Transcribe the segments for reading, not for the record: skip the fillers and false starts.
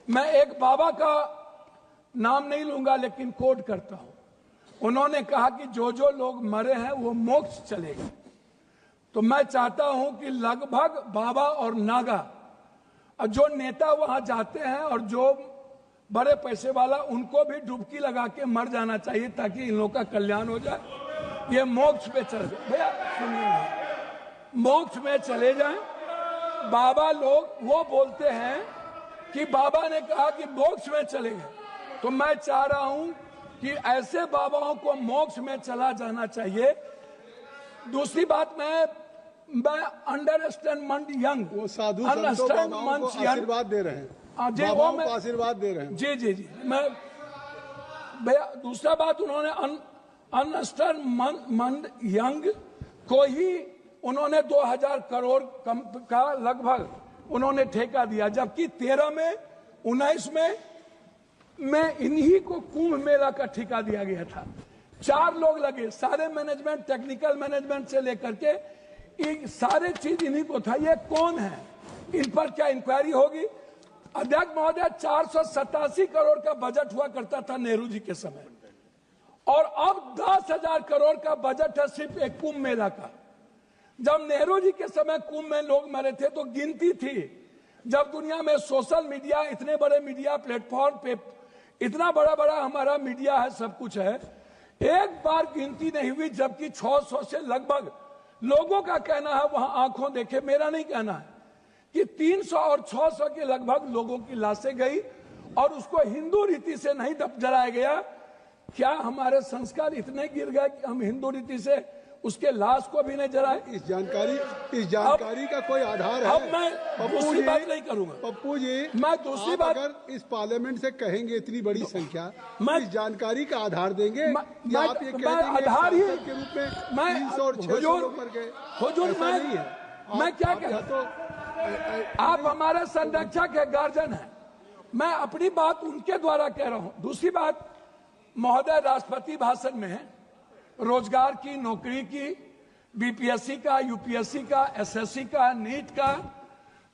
मैं एक बाबा का नाम नहीं लूंगा लेकिन कोट करता हूं। उन्होंने कहा कि जो जो लोग मरे हैं वो मोक्ष चले गए। तो मैं चाहता हूं कि लगभग बाबा और नागा और जो नेता वहां जाते हैं और जो बड़े पैसे वाला, उनको भी डुबकी लगा के मर जाना चाहिए ताकि इन लोगों का कल्याण हो जाए। ये मोक्ष पे चले जाए। भैया सुनिए, मोक्ष में चले जाएं। बाबा लोग वो बोलते हैं कि बाबा ने कहा कि मोक्ष में चले गए, तो मैं चाह रहा हूं कि ऐसे बाबाओं को मोक्ष में चला जाना चाहिए। दूसरी बात, मैं अंडरस्टैंड मंड यंग, वो साधु संतों को आशीर्वाद दे रहे हैं, बाबाओं को आशीर्वाद दे रहे हैं। जी जी जी, मैं भैया दूसरा बात, उन्होंने अंडरस्टैंड मंड यंग को ही उन्होंने 2000 करोड़ का लगभग उन्होंने ठेका दिया, जबकि 13 में 19 में इन्हीं को कुंभ मेला का ठेका दिया गया था। 4 लोग लगे, सारे मैनेजमेंट, टेक्निकल मैनेजमेंट से लेकर के सारे चीज इन्हीं को था। ये कौन है, इन पर क्या इंक्वायरी होगी? अध्यक्ष महोदय, 487 करोड़ का बजट हुआ करता था नेहरू जी के समय, और अब 10,000 करोड़ का बजट है सिर्फ एक कुंभ मेला का। जब नेहरू जी के समय कुंभ में लोग मरे थे तो गिनती थी। जब दुनिया में सोशल मीडिया, इतने बड़े मीडिया प्लेटफॉर्म पे इतना बड़ा बड़ा हमारा मीडिया है, सब कुछ है, एक बार गिनती नहीं हुई, जबकि 600 से लगभग लोगों का कहना है, वहां आंखों देखे, मेरा नहीं कहना है, कि 300 और 600 के लगभग लोगों की लाशें गई और उसको हिंदू रीति से नहीं जलाया गया। क्या हमारे संस्कार इतने गिर गए कि हम हिंदू रीति से उसके लाश को भी नहीं जलाए? इस जानकारी का कोई आधार है? अब मैं दूसरी बात नहीं करूंगा पप्पू जी, मैं दूसरी बात, अगर इस पार्लियामेंट से कहेंगे इतनी बड़ी संख्या, मैं इस जानकारी का आधार देंगे या आप ये कह देंगे आधार ही के रूप में 300 और 600 लोग मर गए? हुजूर, मैं क्या कहता, तो आप हमारे संरक्षक है, गार्जियन है, मैं अपनी बात उनके द्वारा कह रहा हूं। दूसरी बात, महोदय राष्ट्रपति भाषण में रोजगार की, नौकरी की, बीपीएससी का, यूपीएससी का, एसएससी का, नीट का,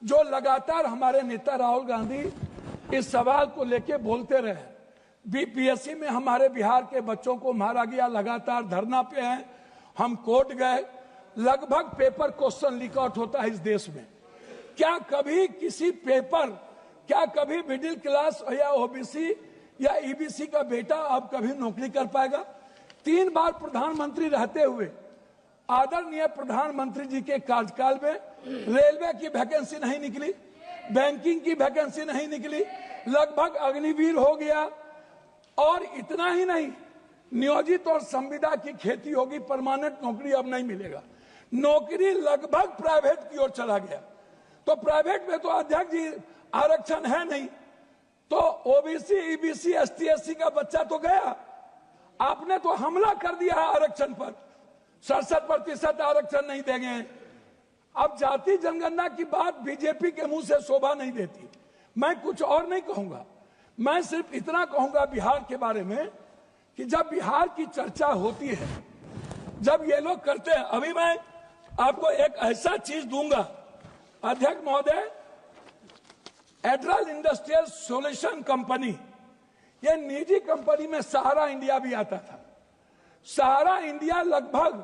जो लगातार हमारे नेता राहुल गांधी इस सवाल को लेके बोलते रहे। बीपीएससी में हमारे बिहार के बच्चों को मारा गया, लगातार धरना पे हैं, हम कोर्ट गए, लगभग पेपर क्वेश्चन लीक आउट होता है इस देश में। क्या कभी किसी पेपर, क्या कभी मिडिल क्लास या ओबीसी या ईबीसी का बेटा अब कभी नौकरी कर पाएगा? 3 बार प्रधानमंत्री रहते हुए आदरणीय प्रधानमंत्री जी के कार्यकाल में रेलवे की वैकेंसी नहीं निकली, बैंकिंग की वैकेंसी नहीं निकली, लगभग अग्निवीर हो गया। और इतना ही नहीं, नियोजित और संविदा की खेती होगी, परमानेंट नौकरी अब नहीं मिलेगा, नौकरी लगभग प्राइवेट की ओर चला गया। तो प्राइवेट में तो अध्यक्ष जी आरक्षण है नहीं, तो ओबीसी, ईबीसी, एसटी, एससी का बच्चा तो गया। आपने तो हमला कर दिया है आरक्षण पर, 67% आरक्षण नहीं देंगे। अब जाति जनगणना की बात बीजेपी के मुंह से शोभा नहीं देती। मैं कुछ और नहीं कहूंगा, मैं सिर्फ इतना कहूंगा बिहार के बारे में कि जब बिहार की चर्चा होती है, जब ये लोग करते हैं, अभी मैं आपको एक ऐसा चीज दूंगा अध्यक्ष महोदय, एड्रल इंडस्ट्रियल सॉल्यूशन कंपनी, ये निजी कंपनी में सहारा इंडिया भी आता था। सहारा इंडिया लगभग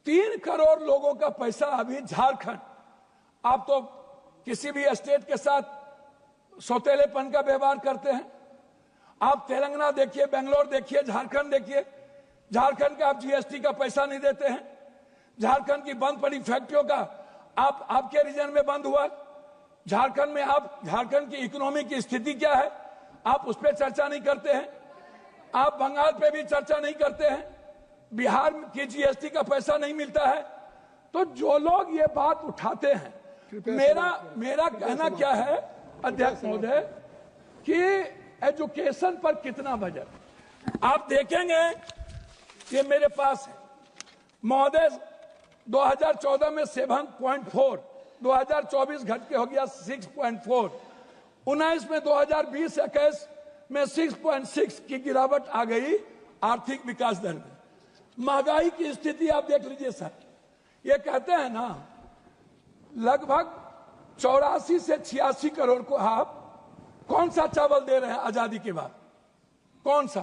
3 करोड़ लोगों का पैसा अभी झारखंड, आप तो किसी भी स्टेट के साथ सौतेलेपन का व्यवहार करते हैं। आप तेलंगाना देखिए, बेंगलोर देखिए, झारखंड देखिए, झारखंड का आप जीएसटी का पैसा नहीं देते हैं। झारखंड की बंद पड़ी फैक्ट्रियों का आपके रीजन में बंद हुआ। झारखंड में आप, झारखंड की इकोनॉमी की स्थिति क्या है, आप उस पर चर्चा नहीं करते हैं। आप बंगाल पे भी चर्चा नहीं करते हैं। बिहार की जीएसटी का पैसा नहीं मिलता है। तो जो लोग ये बात उठाते हैं, मेरा कहना क्या है अध्यक्ष महोदय, कि एजुकेशन पर कितना बजट आप देखेंगे, ये मेरे पास है महोदय, 2014 में 7.4, 2024 घट के हो गया 6.4, 19 में 2020-21 में 6.6 की गिरावट आ गई आर्थिक विकास दर में। महंगाई की स्थिति आप देख लीजिए सर, ये कहते हैं ना लगभग 84 से 86 करोड़ को आप कौन सा चावल दे रहे हैं आजादी के बाद? कौन सा?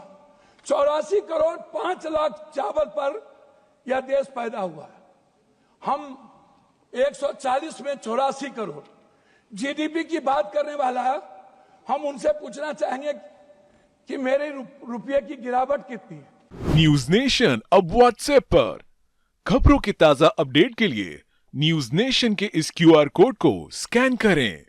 84 करोड़ 5 लाख चावल पर यह देश पैदा हुआ है। हम 140 में 84 करोड़ जीडीपी की बात करने वाला है। हम उनसे पूछना चाहेंगे कि मेरे रुपये की गिरावट कितनी है। न्यूज नेशन अब व्हाट्सएप पर खबरों के ताजा अपडेट के लिए न्यूज नेशन के इस क्यूआर कोड को स्कैन करें।